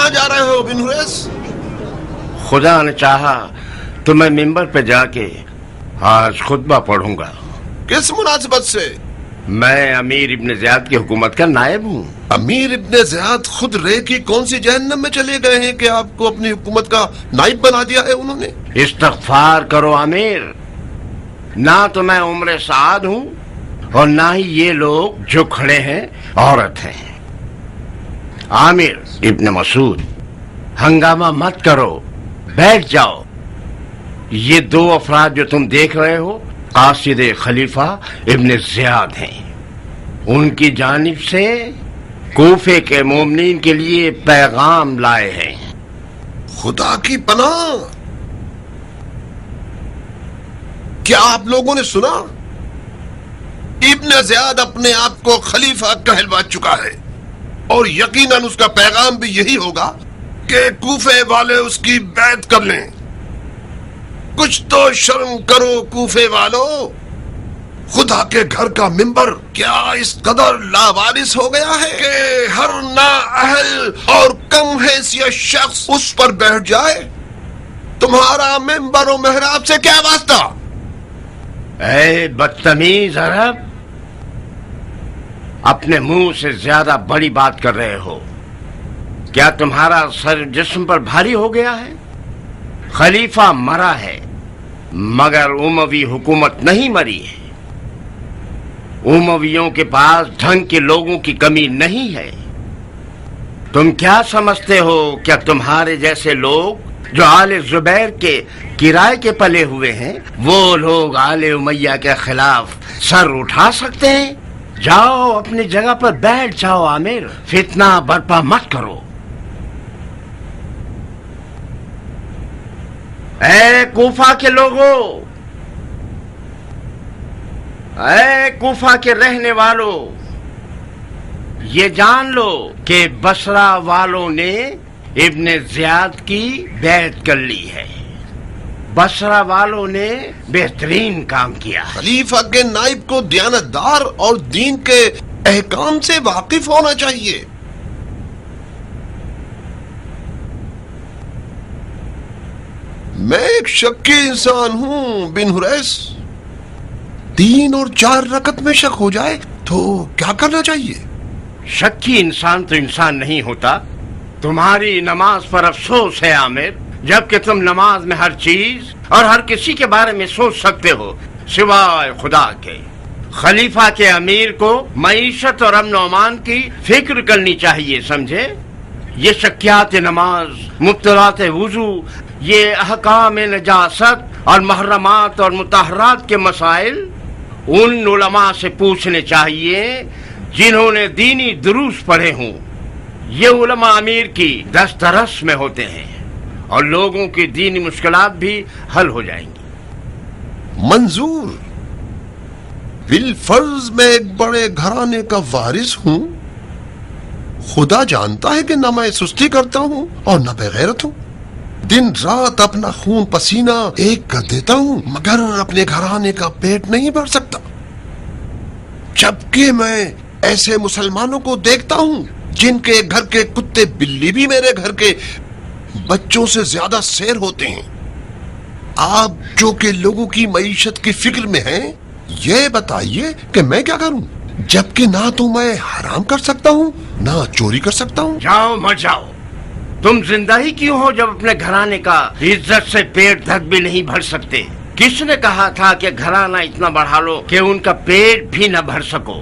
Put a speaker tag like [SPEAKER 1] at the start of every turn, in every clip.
[SPEAKER 1] کہاں جا رہے ہو بن حریث؟
[SPEAKER 2] خدا نے چاہا تو میں ممبر پہ جا کے آج خطبہ پڑھوں گا۔
[SPEAKER 1] کس مناسبت سے؟
[SPEAKER 2] میں امیر ابن زیاد کی حکومت کا نائب ہوں۔
[SPEAKER 1] امیر ابن زیاد خود رے کی کون سی جہنم میں چلے گئے ہیں کہ آپ کو اپنی حکومت کا نائب بنا دیا ہے انہوں نے؟
[SPEAKER 2] استغفار کرو امیر، نہ تو میں عمر سعد ہوں اور نہ ہی یہ لوگ جو کھڑے ہیں عورت ہیں۔ عامر ابن مسعود، ہنگامہ مت کرو، بیٹھ جاؤ۔ یہ دو افراد جو تم دیکھ رہے ہو قاصد خلیفہ ابن زیاد ہیں، ان کی جانب سے کوفے کے مومنین کے لیے پیغام لائے ہیں۔
[SPEAKER 1] خدا کی پناہ، کیا آپ لوگوں نے سنا؟ ابن زیاد اپنے آپ کو خلیفہ کہلوا چکا ہے، اور یقیناً اس کا پیغام بھی یہی ہوگا کہ کوفے والے اس کی بیعت کر لیں۔ کچھ تو شرم کرو کوفے والو، خدا کے گھر کا ممبر کیا اس قدر لاوارث ہو گیا ہے کہ ہر نااہل اور کم حیثیت شخص اس پر بیٹھ جائے؟ تمہارا ممبر و محراب سے کیا واسطہ؟
[SPEAKER 2] اے بدتمیز عرب، اپنے منہ سے زیادہ بڑی بات کر رہے ہو۔ کیا تمہارا سر جسم پر بھاری ہو گیا ہے؟ خلیفہ مرا ہے مگر اموی حکومت نہیں مری ہے۔ امویوں کے پاس ڈھنگ کے لوگوں کی کمی نہیں ہے۔ تم کیا سمجھتے ہو کیا تمہارے جیسے لوگ جو آل زبیر کے کرائے کے پلے ہوئے ہیں وہ لوگ آل امیہ کے خلاف سر اٹھا سکتے ہیں؟ جاؤ اپنی جگہ پر بیٹھ جاؤ عامر، فتنہ برپا مت کرو۔ اے کوفہ کے لوگوں، اے کوفہ کے رہنے والوں، یہ جان لو کہ بصرہ والوں نے ابن زیاد کی بیعت کر لی ہے۔ بصرہ والوں نے بہترین کام کیا۔
[SPEAKER 1] خلیفہ کے نائب کو دیانتدار اور دین کے احکام سے واقف ہونا چاہیے۔ میں ایک شکی انسان ہوں بن حریث، 3 اور 4 رکعت میں شک ہو جائے تو کیا کرنا چاہیے؟
[SPEAKER 2] شکی انسان تو انسان نہیں ہوتا۔ تمہاری نماز پر افسوس ہے عامر، جبکہ تم نماز میں ہر چیز اور ہر کسی کے بارے میں سوچ سکتے ہو سوائے خدا کے۔ خلیفہ کے امیر کو معیشت اور امن و امان کی فکر کرنی چاہیے، سمجھے؟ یہ شکیات نماز، مبطلات وضو، یہ احکام نجاست اور محرمات اور مطہرات کے مسائل ان علماء سے پوچھنے چاہیے جنہوں نے دینی دروس پڑھے ہوں۔ یہ علماء امیر کی دسترس میں ہوتے ہیں اور لوگوں کی دینی مشکلات بھی حل ہو جائیں گی۔
[SPEAKER 1] منظور، بالفرض میں ایک بڑے گھرانے کا وارث ہوں۔ خدا جانتا ہے کہ نہ میں سستی کرتا ہوں اور نہ بغیرت ہوں۔ دن رات اپنا خون پسینہ ایک کر دیتا ہوں مگر اپنے گھرانے کا پیٹ نہیں بھر سکتا۔ جبکہ میں ایسے مسلمانوں کو دیکھتا ہوں جن کے گھر کے کتے بلی بھی میرے گھر کے بچوں سے زیادہ سیر ہوتے ہیں۔ آپ جو کہ لوگوں کی معیشت کی فکر میں ہیں، یہ بتائیے کہ میں کیا کروں، جبکہ نہ تو میں حرام کر سکتا ہوں نہ چوری کر سکتا ہوں۔
[SPEAKER 2] جاؤ مر جاؤ، تم زندہ ہی کیوں ہو جب اپنے گھرانے کا عزت سے پیٹ تک بھی نہیں بھر سکتے؟ کس نے کہا تھا کہ گھرانہ اتنا بڑھا لو کہ ان کا پیٹ بھی نہ بھر سکو؟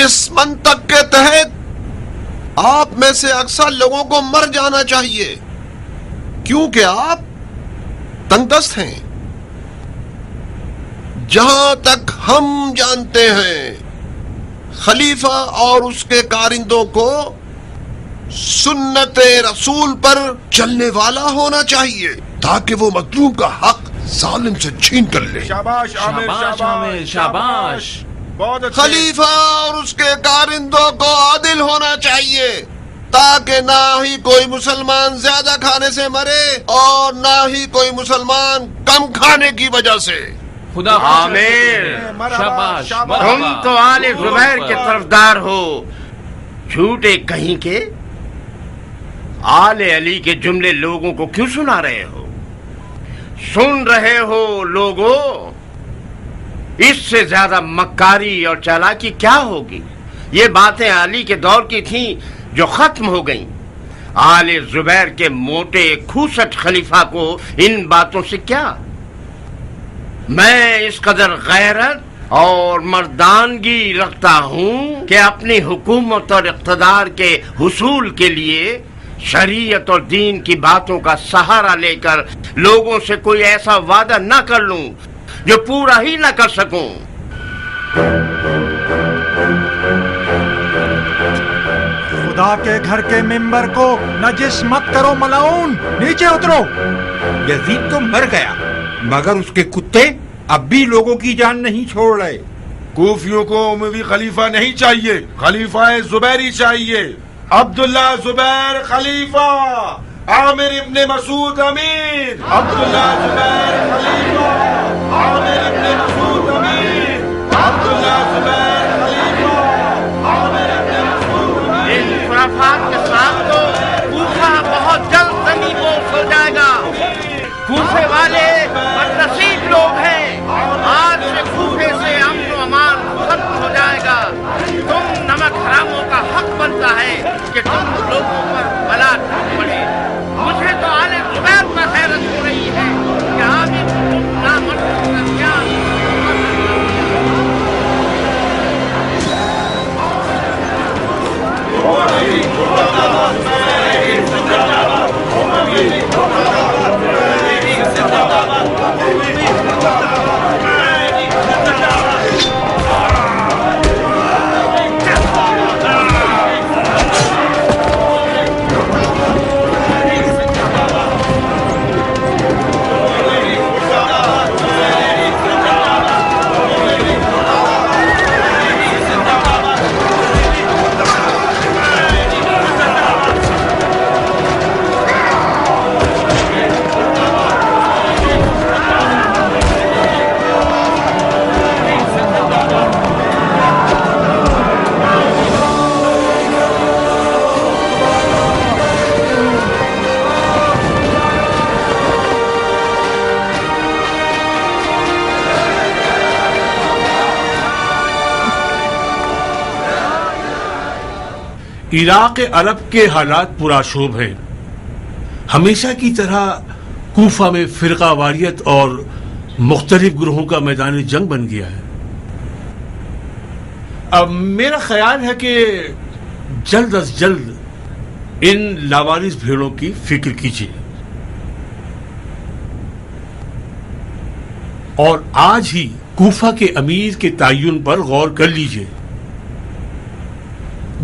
[SPEAKER 1] اس منطق کے تحت آپ میں سے اکثر لوگوں کو مر جانا چاہیے، کیونکہ آپ تنگ دست ہیں۔ جہاں تک ہم جانتے ہیں، خلیفہ اور اس کے کارندوں کو سنت رسول پر چلنے والا ہونا چاہیے تاکہ وہ مظلوم کا حق ظالم سے چھین کر لے۔
[SPEAKER 3] شاباش عامر، شاباش۔
[SPEAKER 1] خلیفہ اور اس کے کارندوں کو عادل ہونا چاہیے تاکہ نہ ہی کوئی مسلمان زیادہ کھانے سے مرے اور نہ ہی کوئی مسلمان کم کھانے کی وجہ سے۔
[SPEAKER 3] خدا
[SPEAKER 2] عامر،
[SPEAKER 3] شاباش۔
[SPEAKER 2] تم تو آل زبیر کے طرفدار ہو، جھوٹے کہیں کے آل علی کے جملے لوگوں کو کیوں سنا رہے ہو؟ سن رہے ہو لوگوں، اس سے زیادہ مکاری اور چالاکی کیا ہوگی؟ یہ باتیں علی کے دور کی تھیں جو ختم ہو گئیں۔ آل زبیر کے موٹے کھوسٹ خلیفہ کو ان باتوں سے کیا؟ میں اس قدر غیرت اور مردانگی رکھتا ہوں کہ اپنی حکومت اور اقتدار کے حصول کے لیے شریعت اور دین کی باتوں کا سہارا لے کر لوگوں سے کوئی ایسا وعدہ نہ کر لوں جو پورا ہی نہ کر سکوں۔
[SPEAKER 4] خدا کے گھر کے ممبر کو نجس مت کرو ملعون، نیچے اترو۔
[SPEAKER 5] یزید تو مر گیا مگر اس کے کتے اب بھی لوگوں کی جان نہیں چھوڑ رہے۔
[SPEAKER 6] کوفیوں کو اموی خلیفہ نہیں چاہیے، خلیفہ زبیری چاہیے۔ عبداللہ زبیر خلیفہ، عامر ابن مسعود امیر۔ عبداللہ زبیر خلیفہ، عامر ابن مسعود امیر۔ عبداللہ زبیر خلیفہ، عامر ابن مسعود امیر۔
[SPEAKER 2] ان خرافات کے ساتھ تو کوفہ بہت جلد زمین بوس ہو جائے گا۔ کوفے والے بدنصیب لوگ ہیں، آج سے کوفے سے امن و امان ختم ہو جائے گا۔ تم نمک حراموں کا حق بنتا ہے کہ تم لوگوں پر بلا ٹوٹ پڑے۔ مجھے تو آل زبیر پر حیرت ہو رہی ہے کہ عامر تم نامرد کا کیا
[SPEAKER 7] عراق عرب کے حالات پرآشوب ہیں۔ ہمیشہ کی طرح کوفہ میں فرقہ واریت اور مختلف گروہوں کا میدان جنگ بن گیا ہے۔ اب میرا خیال ہے کہ جلد از جلد ان لاوارث بھیڑوں کی فکر کیجیے اور آج ہی کوفہ کے امیر کے تعین پر غور کر لیجیے۔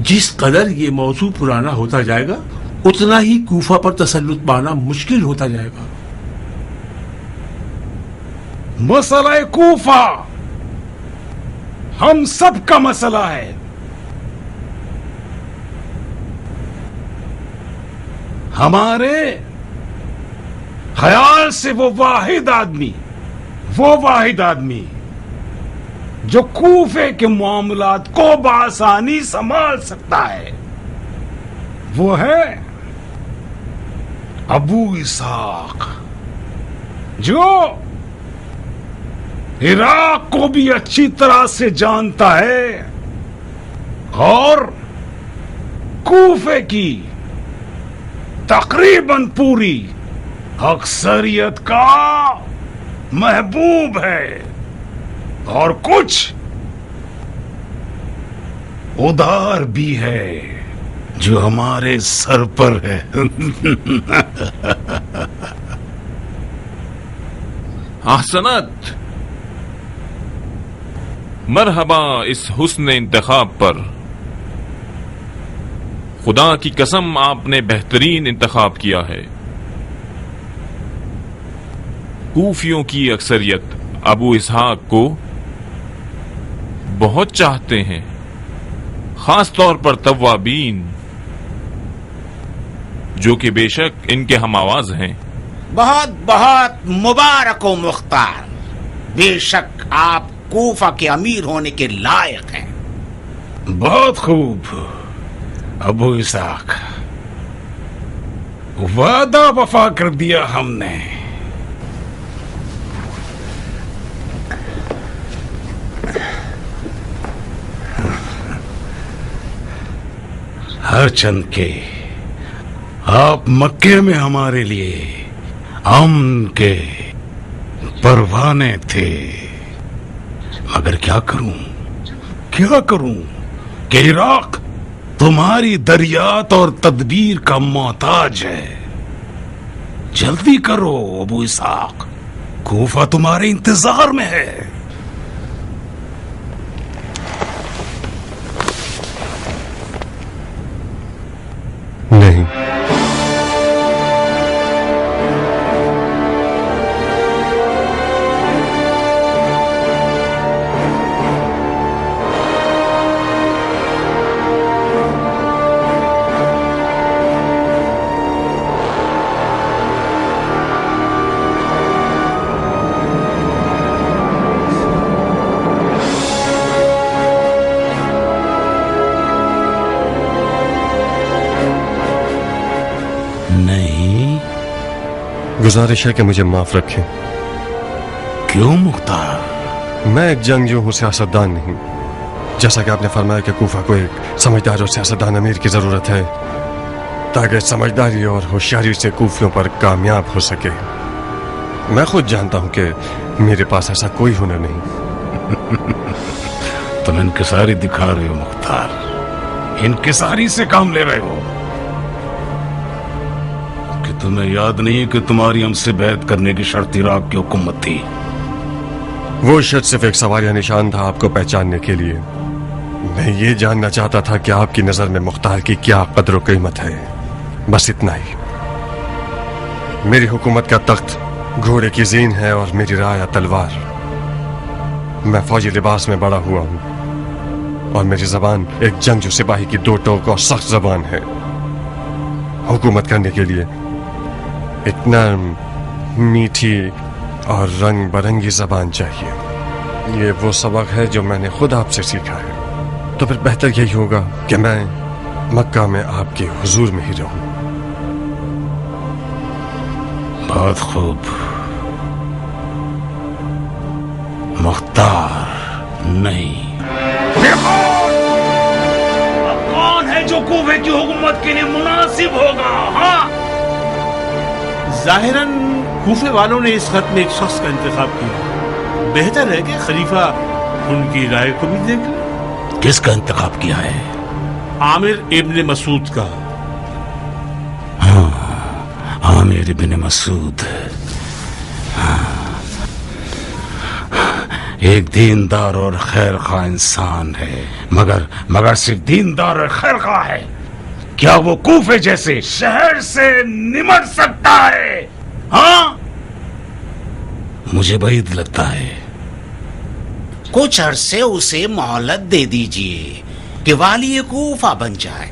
[SPEAKER 7] جس قدر یہ موضوع پرانا ہوتا جائے گا اتنا ہی کوفہ پر تسلط پانا مشکل ہوتا جائے گا۔
[SPEAKER 8] مسئلہ کوفہ ہم سب کا مسئلہ ہے۔ ہمارے خیال سے وہ واحد آدمی جو کوفے کے معاملات کو بآسانی سنبھال سکتا ہے وہ ہے ابو اسحاق، جو عراق کو بھی اچھی طرح سے جانتا ہے اور کوفے کی تقریباً پوری اکثریت کا محبوب ہے، اور کچھ ادھار بھی ہے جو ہمارے سر پر ہے۔
[SPEAKER 3] احسنت، مرحبا اس حسن انتخاب پر۔ خدا کی قسم آپ نے بہترین انتخاب کیا ہے۔ کوفیوں کی اکثریت ابو اسحاق کو بہت چاہتے ہیں، خاص طور پر توابین جو کہ بے شک ان کے ہم آواز ہیں۔
[SPEAKER 9] بہت بہت مبارک و مختار، بے شک آپ کوفہ کے امیر ہونے کے لائق ہیں۔
[SPEAKER 8] بہت خوب، ابو اسحاق، وعدہ وفا کر دیا ہم نے. ہر چند کے آپ مکے میں ہمارے لیے امن کے پروانے تھے، مگر کیا کروں کہ عراق تمہاری دریات اور تدبیر کا محتاج ہے. جلدی کرو ابو اسحاق، کوفہ تمہارے انتظار میں ہے.
[SPEAKER 10] نہیں، گزارش ہے کہ مجھے معاف رکھیں.
[SPEAKER 8] کیوں مختار؟
[SPEAKER 10] میں ایک جنگجو ہوں، سیاستدان نہیں. جیسا کہ آپ نے فرمایا کہ کوفہ کو ایک سمجھدار اور سیاستدان امیر کی ضرورت ہے تاکہ سمجھداری اور ہوشیاری سے کوفیوں پر کامیاب ہو سکے. میں خود جانتا ہوں کہ میرے پاس ایسا کوئی ہنر نہیں.
[SPEAKER 8] تم انکساری دکھا رہے ہو مختار، انکساری سے کام لے رہے ہو. تمہیں یاد نہیں کہ تمہاری ہم سے بیعت کرنے کی شرط عراق کی حکومت تھی؟
[SPEAKER 10] وہ شرط صرف ایک سواریہ نشان تھا آپ کو پہچاننے کے لیے. میں یہ جاننا چاہتا تھا کہ آپ کی نظر میں مختار کی کیا قدر و قیمت ہے، بس اتنا ہی. میری حکومت کا تخت گھوڑے کی زین ہے اور میری رایا تلوار. میں فوجی لباس میں بڑا ہوا ہوں اور میری زبان ایک جنگجو سپاہی کی دو ٹوک اور سخت زبان ہے. حکومت کرنے کے لیے ایک نرم، میٹھی اور رنگ برنگی زبان چاہیے. یہ وہ سبق ہے جو میں نے خود آپ سے سیکھا ہے. تو پھر بہتر یہی ہوگا کہ میں مکہ میں آپ کے حضور میں ہی رہوں.
[SPEAKER 8] بہت خوب مختار. نہیں، اب کون ہے جو کوفے کی حکومت کے لیے مناسب ہوگا؟ ہاں،
[SPEAKER 7] ظاہراً کوفے والوں نے اس خط میں ایک شخص کا انتخاب کیا. بہتر ہے کہ خلیفہ ان کی رائے کو بھی دیکھ لیں.
[SPEAKER 8] کس کا انتخاب کیا ہے؟
[SPEAKER 7] عامر ابن مسعود کا.
[SPEAKER 8] ہاں، عامر ابن مسعود ایک دیندار اور خیر خواہ انسان ہے، مگر صرف دیندار اور خیر خواہ ہے. کیا وہ کوفے جیسے شہر سے نمٹ سکتا ہے؟ ہاں، مجھے بعید لگتا ہے.
[SPEAKER 9] کچھ عرصے اسے مہلت دے دیجئے کہ والی کوفہ بن جائے.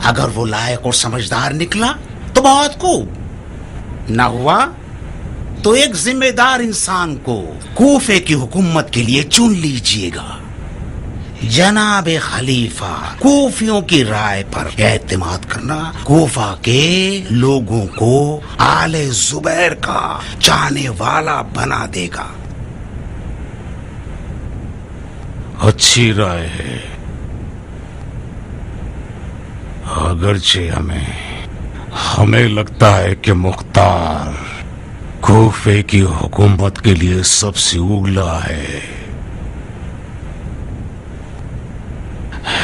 [SPEAKER 9] اگر وہ لائق اور سمجھدار نکلا تو بہت خوب، نہ ہوا تو ایک ذمہ دار انسان کو کوفے کی حکومت کے لیے چن لیجئے گا. جناب خلیفہ، کوفیوں کی رائے پر اعتماد کرنا کوفہ کے لوگوں کو آل زبیر کا چاہنے والا بنا دے گا.
[SPEAKER 8] اچھی رائے ہے، اگرچہ ہمیں لگتا ہے کہ مختار کوفے کی حکومت کے لیے سب سے اولا ہے.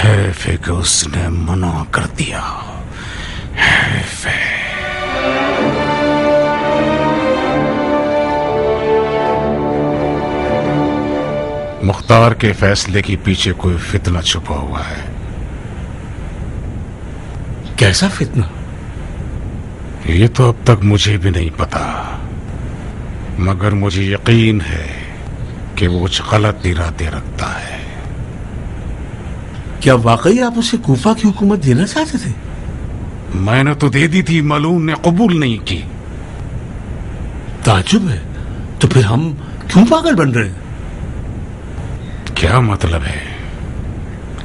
[SPEAKER 8] حیف ہے کہ اس نے منع کر دیا. حیف ہے. مختار کے فیصلے کے پیچھے کوئی فتنہ چھپا ہوا ہے.
[SPEAKER 7] کیسا فتنہ؟
[SPEAKER 8] یہ تو اب تک مجھے بھی نہیں پتا، مگر مجھے یقین ہے کہ وہ کچھ غلط ارادے رکھتا ہے.
[SPEAKER 7] کیا واقعی آپ اسے کوفہ کی حکومت دینا چاہتے تھے؟
[SPEAKER 8] میں نے تو دے دی تھی، ملعون نے قبول نہیں کی.
[SPEAKER 7] تعجب ہے، تو پھر ہم کیوں پاگل بن رہے ہیں؟
[SPEAKER 8] کیا مطلب ہے؟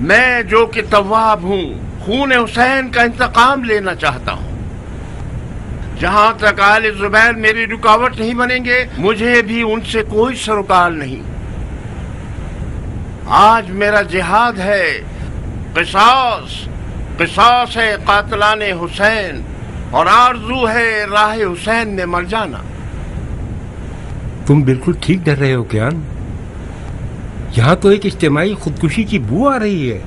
[SPEAKER 2] میں جو کہ تواب ہوں خون حسین کا انتقام لینا چاہتا ہوں. جہاں تک آل زبیر میری رکاوٹ نہیں بنیں گے مجھے بھی ان سے کوئی سروکار نہیں. آج میرا جہاد ہے قصاص، قصاص ہے قاتلان حسین، اور آرزو ہے راہ حسین میں مر جانا.
[SPEAKER 11] تم بالکل ٹھیک ڈر رہے ہو کیان. یہاں تو ایک اجتماعی خودکشی کی بو آ رہی ہے.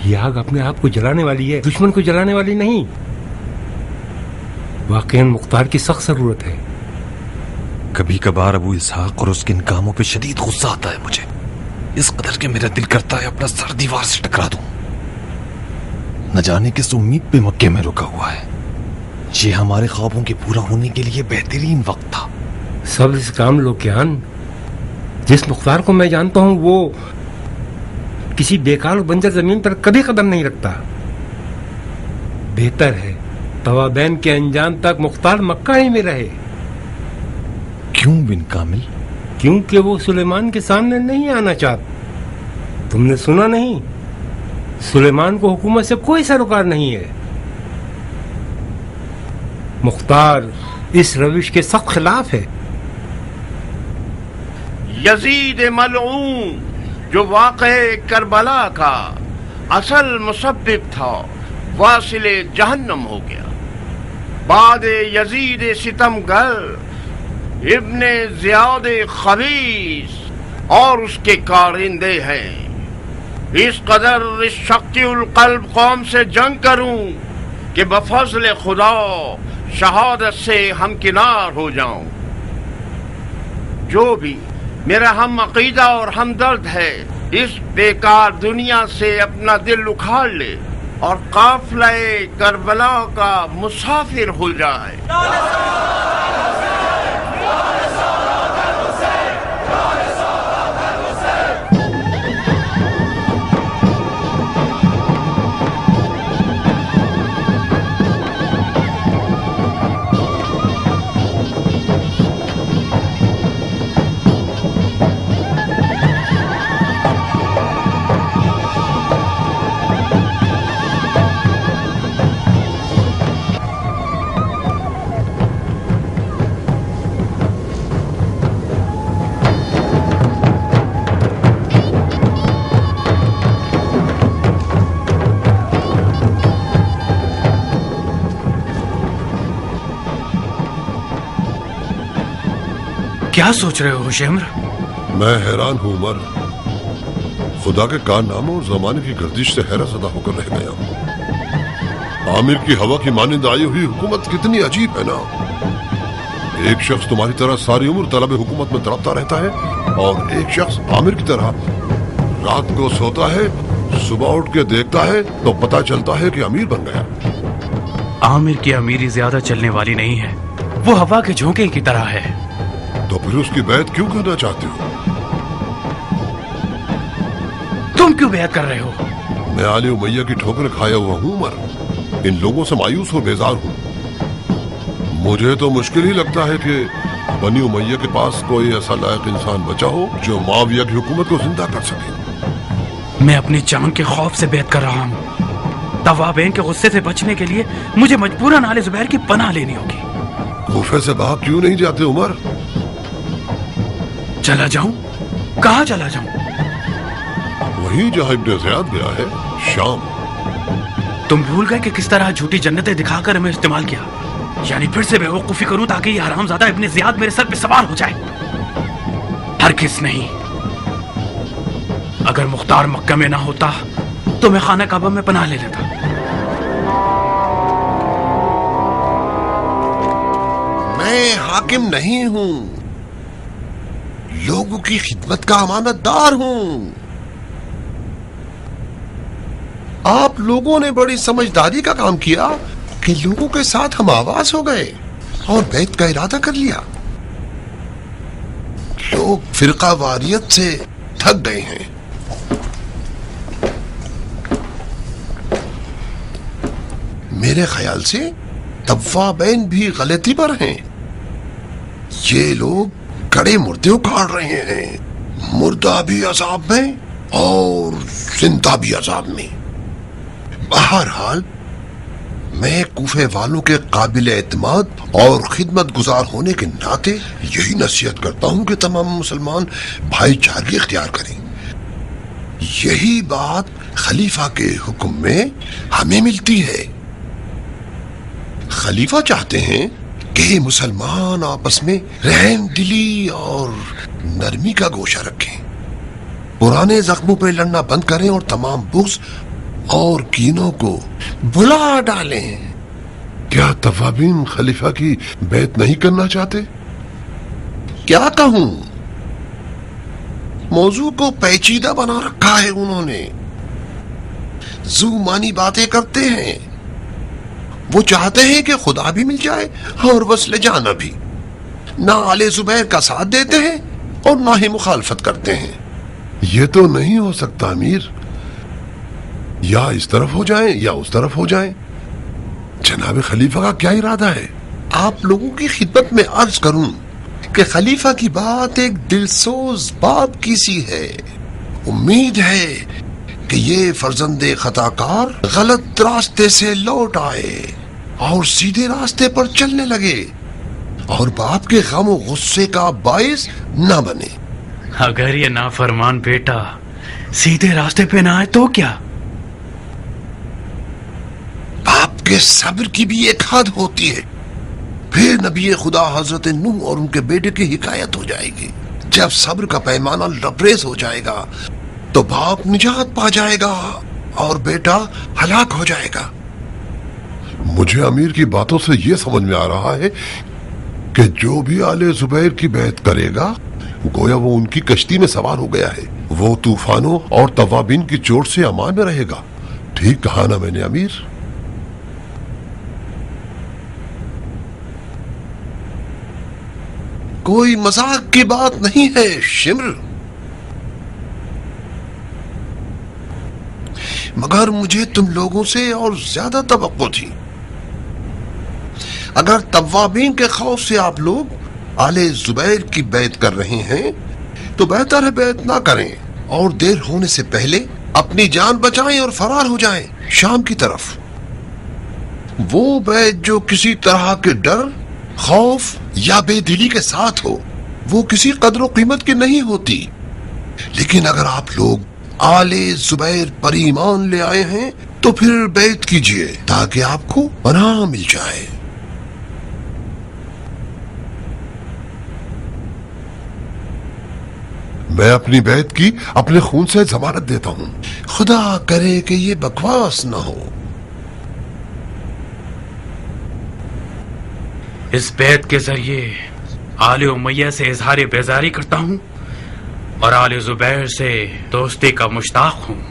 [SPEAKER 11] یہ آگ اپنے آپ کو جلانے والی ہے، دشمن کو جلانے والی نہیں. واقعاً مختار کی سخت ضرورت ہے.
[SPEAKER 10] کبھی کبھار ابو اسحاق اور اس کے ان کاموں پہ شدید غصہ آتا ہے مجھے، اس قدر کہ میرا دل کرتا ہے اپنا سر دیوار سے ٹکرا دوں. نہ جانے کس امید پہ مکے میں رکا ہوا ہے. یہ ہمارے خوابوں کے پورا ہونے کے لیے بہترین وقت تھا.
[SPEAKER 11] صبر سے کام لو کیان. جس مختار کو میں جانتا ہوں وہ کسی بیکار و بنجر زمین پر کبھی قدم نہیں رکھتا. بہتر ہے توابین کے انجام تک مختار مکہ ہی میں رہے.
[SPEAKER 10] کیوں بن کامل؟
[SPEAKER 11] کیونکہ وہ سلیمان کے سامنے نہیں آنا چاہتا. تم نے سنا نہیں؟ سلیمان کو حکومت سے کوئی سروکار نہیں ہے. مختار اس روش کے سخت خلاف ہے.
[SPEAKER 2] یزید ملعون جو واقع کربلا کا اصل مسبب تھا واصل جہنم ہو گیا. بعد یزید ستمگر ابن زیاد خبیث اور اس کے کارندے ہیں. اس قدر اس شقی القلب قوم سے جنگ کروں کہ بفضل خدا شہادت سے ہمکنار ہو جاؤں. جو بھی میرا ہم عقیدہ اور ہمدرد ہے اس بیکار دنیا سے اپنا دل اکھاڑ لے اور قافلہ کربلا کا مسافر ہو جائے.
[SPEAKER 12] کیا سوچ رہے ہو شمر؟
[SPEAKER 1] میں حیران ہوں عمر. خدا کے کارناموں اور زمانے کی گردش سے حیرت زدہ ہو کر رہ گیا ہوں. عامر کی ہوا کی مانند آئی ہوئی حکومت کتنی عجیب ہے نا. ایک شخص تمہاری طرح ساری عمر طلب حکومت میں تڑپتا رہتا ہے اور ایک شخص عامر کی طرح رات کو سوتا ہے، صبح اٹھ کے دیکھتا ہے تو پتہ چلتا ہے کہ امیر بن گیا.
[SPEAKER 12] عامر کی امیری زیادہ چلنے والی نہیں ہے، وہ ہوا کے جھونکے کی طرح ہے.
[SPEAKER 1] تو پھر اس کی بیعت کیوں کرنا چاہتے ہو؟
[SPEAKER 12] تم کیوں بیعت کر رہے ہو؟
[SPEAKER 1] میں آل امیہ کی ٹھوکر کھایا ہوا ہوں عمر. ان لوگوں سے مایوس اور بیزار ہوں. مجھے تو مشکل ہی لگتا ہے کہ بنی امیہ کے پاس کوئی ایسا لائق انسان بچا ہو جو معاویہ کی حکومت کو زندہ کر سکے.
[SPEAKER 12] میں اپنی جان کے خوف سے بیعت کر رہا ہوں. توابین کے غصے سے بچنے کے لیے مجھے مجبوراً آل زبیر کی پناہ لینی ہوگی.
[SPEAKER 1] کوفے سے باہر کیوں نہیں جاتے عمر؟
[SPEAKER 12] چلا جاؤں؟ کہاں چلا جاؤں؟
[SPEAKER 1] وہیں جہاں ابن زیاد گیا ہے، شام.
[SPEAKER 12] تم بھول گئے کہ کس طرح جھوٹی جنتیں دکھا کر ہمیں استعمال کیا. یعنی پھر سے بیوقوفی کروں تاکہ یہ حرامزادہ ابن زیاد میرے سر پہ سوار ہو جائے. ہرگز نہیں. اگر مختار مکہ میں نہ ہوتا تو میں خانہ کعبہ میں پناہ لے لیتا.
[SPEAKER 1] میں حاکم نہیں ہوں، لوگوں کی خدمت کا امانت دار ہوں. آپ لوگوں نے بڑی سمجھداری کا کام کیا کہ لوگوں کے ساتھ ہم آواز ہو گئے اور بیعت کا ارادہ کر لیا. لوگ فرقہ واریت سے تھک گئے ہیں. میرے خیال سے توابین بھی غلطی پر ہیں. یہ لوگ کڑے مردے اکھاڑ رہے ہیں، مردہ بھی عذاب میں اور زندہ بھی عذاب میں. بہرحال میں کوفے والوں کے قابل اعتماد اور خدمت گزار ہونے کے ناطے یہی نصیحت کرتا ہوں کہ تمام مسلمان بھائی چارگی اختیار کریں. یہی بات خلیفہ کے حکم میں ہمیں ملتی ہے. خلیفہ چاہتے ہیں کہ مسلمان آپس میں رحم دلی اور نرمی کا گوشہ رکھیں، پرانے زخموں پہ لڑنا بند کریں اور تمام بغض اور کینوں کو بلا ڈالیں. کیا توابین خلیفہ کی بیعت نہیں کرنا چاہتے؟ کیا کہوں، موضوع کو پیچیدہ بنا رکھا ہے انہوں نے. زو مانی باتیں کرتے ہیں. وہ چاہتے ہیں کہ خدا بھی مل جائے اور وصل جانا بھی. نہ آل زبیر کا ساتھ دیتے ہیں اور نہ ہی مخالفت کرتے ہیں. یہ تو نہیں ہو سکتا امیر. یا اس طرف ہو جائیں یا اس طرف ہو جائیں. جناب خلیفہ کا کیا ارادہ ہے؟ آپ لوگوں کی خدمت میں عرض کروں کہ خلیفہ کی بات ایک دلسوز باپ کی سی ہے. امید ہے کہ یہ فرزند خطا کار غلط راستے سے لوٹ آئے اور سیدھے راستے پر چلنے لگے اور باپ کے غم و غصے کا باعث نہ بنے.
[SPEAKER 12] اگر یہ نافرمان بیٹا سیدھے راستے پہ نہ آئے تو کیا؟
[SPEAKER 1] باپ کے صبر کی بھی ایک حد ہوتی ہے. پھر نبی خدا حضرت نوح اور ان کے بیٹے کی حکایت ہو جائے گی. جب صبر کا پیمانہ لبریز ہو جائے گا تو باپ نجات پا جائے گا اور بیٹا ہلاک ہو جائے گا. مجھے امیر کی باتوں سے یہ سمجھ میں آ رہا ہے کہ جو بھی آل زبیر کی بیعت کرے گا گویا وہ ان کی کشتی میں سوار ہو گیا ہے. وہ طوفانوں اور توابین کی چوٹ سے امان میں رہے گا. ٹھیک کہا نا میں نے امیر؟ کوئی مذاق کی بات نہیں ہے شمر، مگر مجھے تم لوگوں سے اور زیادہ توقع تھی. اگر توابین کے خوف سے آپ لوگ آل زبیر کی بیعت کر رہے ہیں تو بہتر ہے بیعت نہ کریں اور دیر ہونے سے پہلے اپنی جان بچائیں اور فرار ہو جائیں شام کی طرف. وہ بیعت جو کسی طرح کے ڈر، خوف یا بے دلی کے ساتھ ہو وہ کسی قدر و قیمت کی نہیں ہوتی. لیکن اگر آپ لوگ آل زبیر پر ایمان لے آئے ہیں تو پھر بیعت کیجئے تاکہ آپ کو پناہ مل جائے. میں اپنی بیعت کی اپنے خون سے ضمانت دیتا ہوں. خدا کرے کہ یہ بکواس نہ ہو.
[SPEAKER 12] اس بیعت کے ذریعے آل امیہ سے اظہار بیزاری کرتا ہوں اور آل زبیر سے دوستی کا مشتاق ہوں.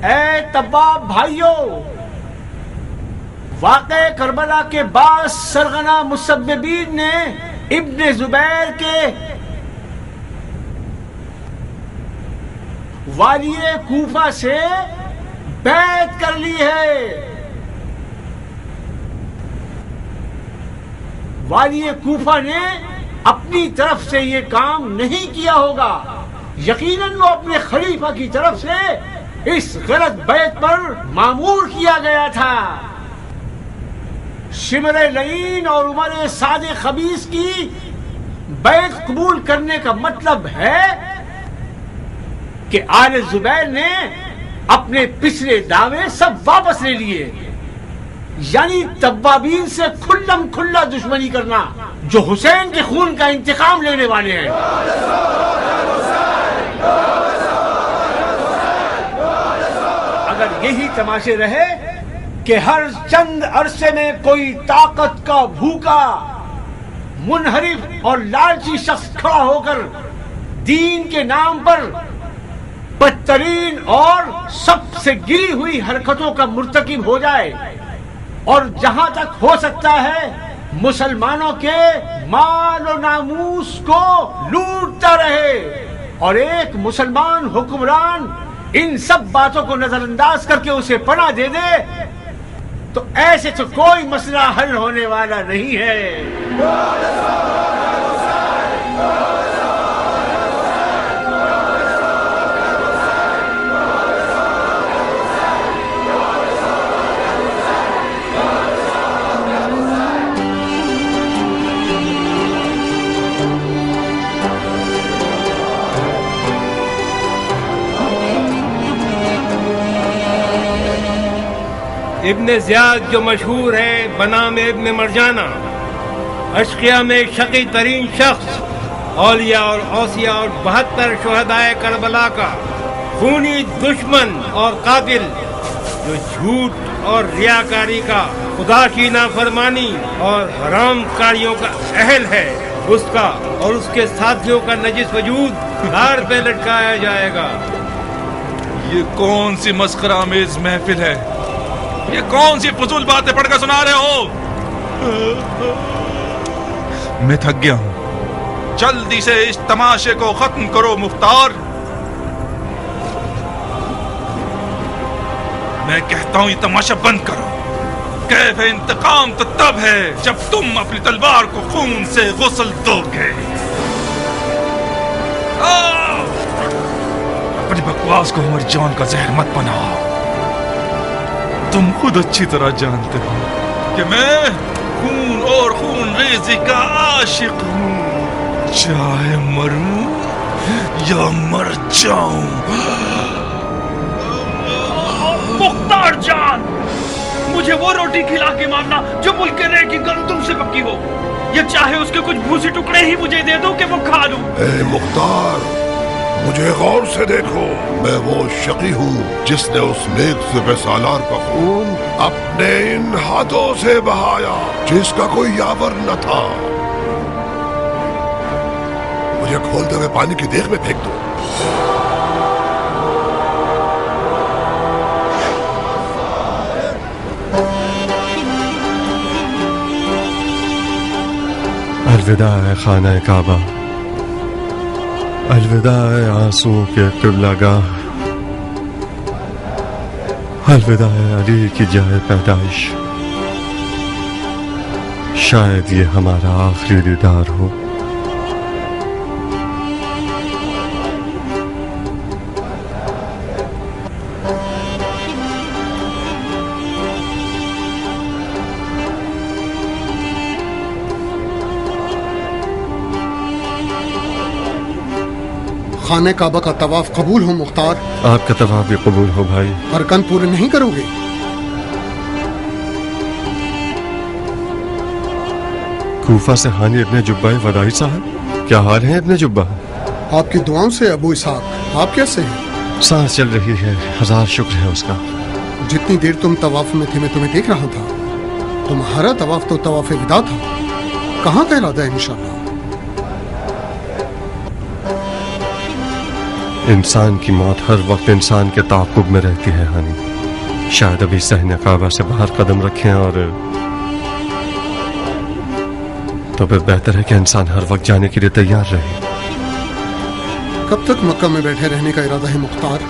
[SPEAKER 13] اے تباب بھائیو، واقع کربلا کے بعد سرغنہ مسببین نے ابن زبیر کے والی کوفہ سے بیعت کر لی ہے. والی کوفہ نے اپنی طرف سے یہ کام نہیں کیا ہوگا. یقیناً وہ اپنے خلیفہ کی طرف سے اس غلط بیعت پر مامور کیا گیا تھا. شمر لعین اور عمر سعد خبیث کی بیعت قبول کرنے کا مطلب ہے کہ آل زبیر نے اپنے پچھلے دعوے سب واپس لے لیے، یعنی توابین سے کھلم کھلا دشمنی کرنا جو حسین کے خون کا انتقام لینے والے ہیں. اگر یہی تماشے رہے کہ ہر چند عرصے میں کوئی طاقت کا بھوکا، منحرف اور لالچی شخص کھڑا ہو کر دین کے نام پر بدترین اور سب سے گری ہوئی حرکتوں کا مرتکب ہو جائے اور جہاں تک ہو سکتا ہے مسلمانوں کے مال و ناموس کو لوٹتا رہے، اور ایک مسلمان حکمران ان سب باتوں کو نظر انداز کر کے اسے پناہ دے دے، تو ایسے تو کوئی مسئلہ حل ہونے والا نہیں ہے.
[SPEAKER 11] ابن زیاد جو مشہور ہے بنام ابن مرجانہ، اشقیاء میں شقی ترین شخص، اولیاء اور اوصیاء اور 72 شہدائے کربلا کا خونی دشمن اور قاتل، جو جھوٹ اور ریاکاری کا، خدا کی نافرمانی اور حرام کاریوں کا اہل ہے، اس کا اور اس کے ساتھیوں کا نجس وجود دار پہ لٹکایا جائے گا۔
[SPEAKER 3] یہ کون سی مسخرہ آمیز محفل ہے؟ یہ کون سی فضول باتیں پڑھ کر سنا رہے ہو؟ میں تھک گیا ہوں، جلدی سے اس تماشے کو ختم کرو مختار۔ میں کہتا ہوں یہ تماشا بند کرو۔ کیف انتقام تو تب ہے جب تم اپنی تلوار کو خون سے غسل دو گے۔ اپنی بکواس کو عمر جان کا زہر مت بناؤ۔ تم خود اچھی طرح جانتے ہو کہ میں خون اور خون ریزی کا عاشق ہوں، چاہے مروں یا مر جاؤں۔
[SPEAKER 12] مختار جان، مجھے وہ روٹی کھلا کے مارنا جو ملک کے رے کی گندم سے پکی ہو، یا چاہے اس کے کچھ بھوسی ٹکڑے ہی مجھے دے دو کہ وہ کھا لوں۔
[SPEAKER 1] اے مختار، مجھے غور سے دیکھو، میں وہ شقی ہوں جس نے اس نیک سپہ سالار کا خون اپنے ان ہاتھوں سے بہایا جس کا کوئی یاور نہ تھا۔ مجھے کھولتے ہوئے پانی کی دیگ میں پھینک دو۔
[SPEAKER 10] الوداع ہے خانہ کعبہ، الوداع ہے آنسوؤں کے قبلہ گاہ، الوداع ہے علی کی جائے پیدائش، شاید یہ ہمارا آخری دیدار ہو۔
[SPEAKER 14] خانہ کعبہ کا طواف قبول ہو مختار۔
[SPEAKER 10] آپ کا طواف بھی قبول ہو بھائی۔
[SPEAKER 14] ارکان پورے نہیں کرو گے؟
[SPEAKER 10] کوفہ سے حانی ابن جبہ وداعی صاحب، کیا حال ہے ابن جبہ؟
[SPEAKER 14] آپ کی دعاؤں سے ابو اسحاق، آپ کیسے ہیں؟
[SPEAKER 10] سانس چل رہی ہے، ہزار شکر ہے اس کا۔
[SPEAKER 14] جتنی دیر تم طواف میں تھے میں تمہیں دیکھ رہا تھا، تمہارا طواف تو طواف وداع تھا، کہاں کا ارادہ ہے انشاءاللہ؟
[SPEAKER 10] انسان کی موت ہر وقت انسان کے تعاقب میں رہتی ہے حانی، شاید ابھی صحن کعبہ سے باہر قدم رکھیں اور تو پھر بہتر ہے کہ انسان ہر وقت جانے کے لیے تیار رہے۔
[SPEAKER 14] کب تک مکہ میں بیٹھے رہنے کا ارادہ ہے مختار؟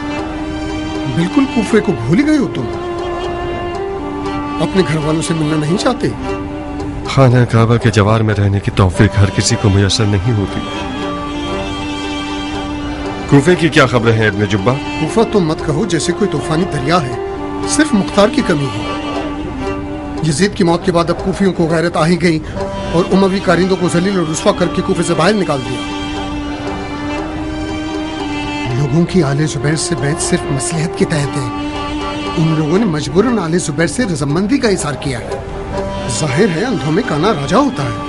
[SPEAKER 14] بالکل کوفے کو بھول گئے ہو تم؟ اپنے گھر والوں سے ملنا نہیں چاہتے؟
[SPEAKER 10] خانہ کعبہ کے جوار میں رہنے کی توفیق ہر کسی کو میسر نہیں ہوتی۔ کوفے کی کیا خبریں ہیں ابن جبہ؟
[SPEAKER 14] کوفہ تو مت کہو جیسے کوئی طوفانی دریا ہے، صرف مختار کی کمی ہے۔ یزید کی موت کے بعد اب کوفیوں کو غیرت آ ہی گئی اور اموی کارندوں کو ذلیل اور رسوا کر کے کوفے سے باہر نکال دیا۔ لوگوں کی آل زبیر سے بیعت صرف مصلحت کے تحت ہے، ان لوگوں نے مجبوراً آل زبیر سے رضامندی کا اظہار کیا ہے۔ ظاہر ہے اندھوں میں کانا راجا ہوتا ہے۔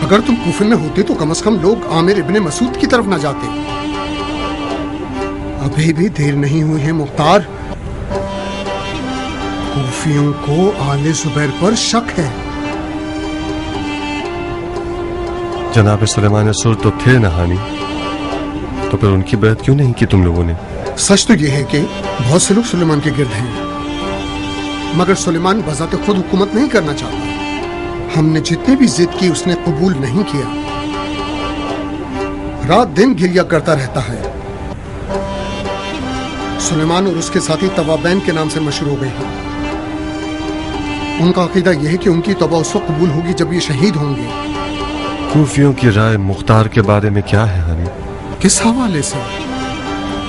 [SPEAKER 14] اگر تم کوفے میں ہوتے تو کم از کم لوگ عامر ابن مسعود کی طرف نہ جاتے۔ ابھی بھی دیر نہیں ہوئی ہے مختار، کوفیوں کو آل زبیر پر شک ہے۔
[SPEAKER 10] جناب سلیمان سر تو تھے نہانی، تو پھر ان کی بیعت کیوں نہیں کی تم لوگوں نے؟
[SPEAKER 14] سچ تو یہ ہے کہ بہت سے لوگ سلیمان کے گرد ہیں، مگر سلیمان بذات خود حکومت نہیں کرنا چاہتا۔ ہم نے جتنے بھی ضد کی اس نے قبول نہیں کیا، رات دن گریہ کرتا رہتا ہے۔ سلیمان اور اس کے ساتھی توابین کے نام سے مشہور ہو گئے ہیں۔ ان کا عقیدہ یہ ہے کہ ان کی توبہ اس وقت قبول ہوگی جب یہ شہید ہوں گے۔
[SPEAKER 10] کوفیوں کی رائے مختار کے بارے میں کیا ہے حانی؟
[SPEAKER 14] کس حوالے سے؟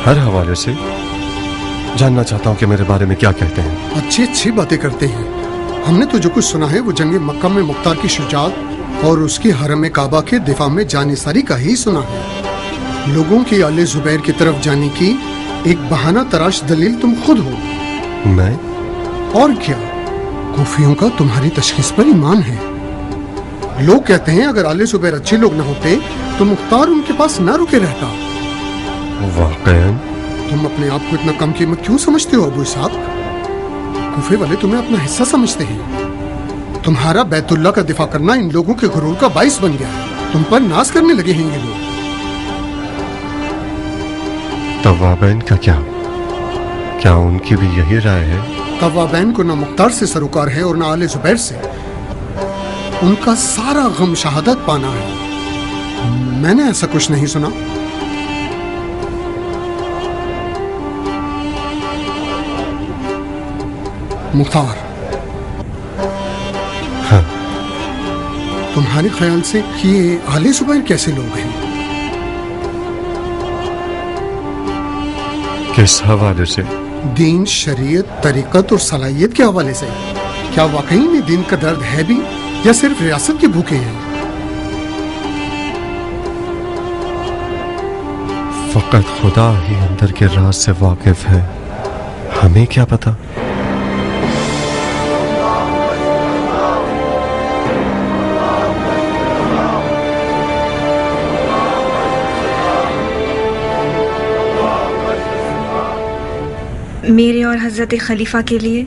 [SPEAKER 10] ہر حوالے سے جاننا چاہتا ہوں کہ میرے بارے میں کیا کہتے ہیں۔
[SPEAKER 14] اچھی اچھی باتیں کرتے ہیں۔ ہم نے تو جو کچھ سنا ہے وہ جنگ مکہ میں مختار کی شجاعت اور اس کی حرم کعبہ کے دفاع میں جانثاری کا ہی سنا ہے۔ لوگوں کی آل زبیر کی طرف جانے کی ایک بہانہ تراش دلیل تم خود ہو۔
[SPEAKER 10] میں؟
[SPEAKER 14] اور کیا، کوفیوں کا تمہاری تشخیص پر ایمان ہے۔ لوگ کہتے ہیں اگر آل زبیر اچھے لوگ نہ ہوتے تو مختار ان کے پاس نہ رکے رہتا۔
[SPEAKER 10] واقعاً؟
[SPEAKER 14] تم اپنے آپ کو اتنا کم قیمت کیوں سمجھتے ہو ابو اسحاق؟ کوفے والے تمہیں اپنا حصہ سمجھتے ہیں۔ تمہارا بیت اللہ کا دفاع کرنا ان لوگوں کے غرور کا باعث بن گیا ہے۔ تم پر ناز کرنے لگے ہیں یہ لوگ۔
[SPEAKER 10] توابین کا کیا ان کی بھی یہی رائے ہے؟
[SPEAKER 14] توابین کو نہ مختار سے سروکار ہے اور نہ آل زبیر سے۔ ان کا سارا غم شہادت پانا ہے۔ میں نے ایسا کچھ نہیں سنا۔ مختار،
[SPEAKER 10] ہاں،
[SPEAKER 14] تمہارے خیال سے یہ آل زبیر کیسے لوگ ہیں؟
[SPEAKER 10] کس حوالے سے؟
[SPEAKER 14] دین، شریعت، طریقت اور صلاحیت کے حوالے سے۔ کیا واقعی میں دین کا درد ہے بھی یا صرف ریاست کے بھوکے ہیں؟
[SPEAKER 10] فقط خدا ہی اندر کے راز سے واقف ہے، ہمیں کیا پتا؟
[SPEAKER 15] میرے اور حضرت خلیفہ کے لیے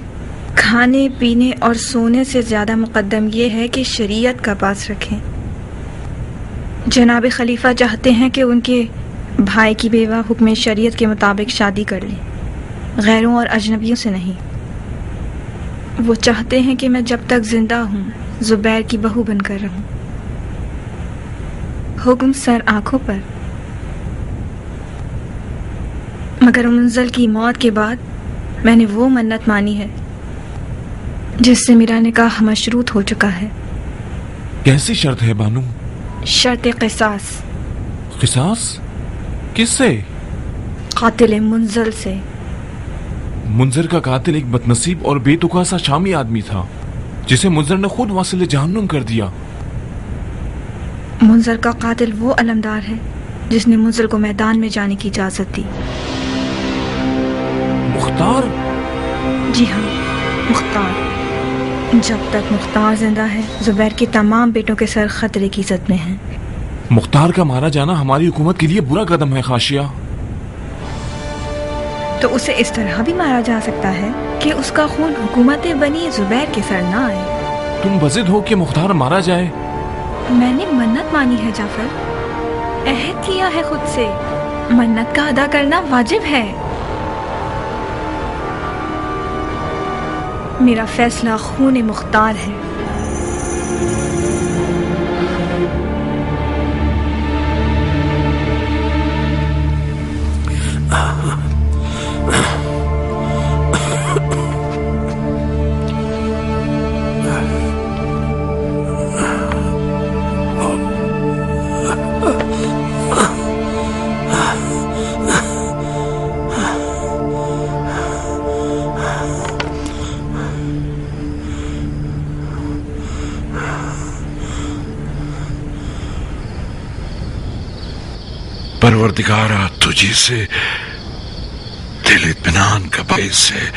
[SPEAKER 15] کھانے پینے اور سونے سے زیادہ مقدم یہ ہے کہ شریعت کا پاس رکھیں۔ جناب خلیفہ چاہتے ہیں کہ ان کے بھائی کی بیوہ حکم شریعت کے مطابق شادی کر لیں، غیروں اور اجنبیوں سے نہیں۔ وہ چاہتے ہیں کہ میں جب تک زندہ ہوں زبیر کی بہو بن کر رہوں۔ حکم سر آنکھوں پر۔ مگر منزل کی موت کے بعد میں نے وہ منت مانی ہے جس سے میرا نکاح مشروط ہو چکا ہے۔
[SPEAKER 3] کیسی شرط ہے بانو؟
[SPEAKER 15] شرط قصاص۔
[SPEAKER 3] قصاص؟ کس سے؟
[SPEAKER 15] قاتل منزل سے۔
[SPEAKER 3] منظر کا قاتل ایک بدنصیب اور بے تقا سا شامی آدمی تھا جسے منظر نے خود واصل جہنم کر دیا۔
[SPEAKER 15] منظر کا قاتل وہ علمدار ہے جس نے منزل کو میدان میں جانے کی اجازت دی۔
[SPEAKER 3] مختار؟
[SPEAKER 15] جی ہاں، مختار۔ جب تک مختار زندہ ہے زبیر کے تمام بیٹوں کے سر خطرے کی زد میں ہیں۔
[SPEAKER 3] مختار کا مارا جانا ہماری حکومت کے لیے برا قدم ہے خاشیہ۔
[SPEAKER 15] تو اسے اس طرح بھی مارا جا سکتا ہے کہ اس کا خون حکومت بنی زبیر کے سر نہ آئے۔
[SPEAKER 3] تم بضد ہو کہ مختار مارا جائے؟
[SPEAKER 15] میں نے منت مانی ہے جعفر، عہد کیا ہے خود سے، منت کا ادا کرنا واجب ہے۔ میرا فیصلہ خون مختار ہے۔
[SPEAKER 8] پروردگارا تجھی سے دل اطمینان کا باعث ہے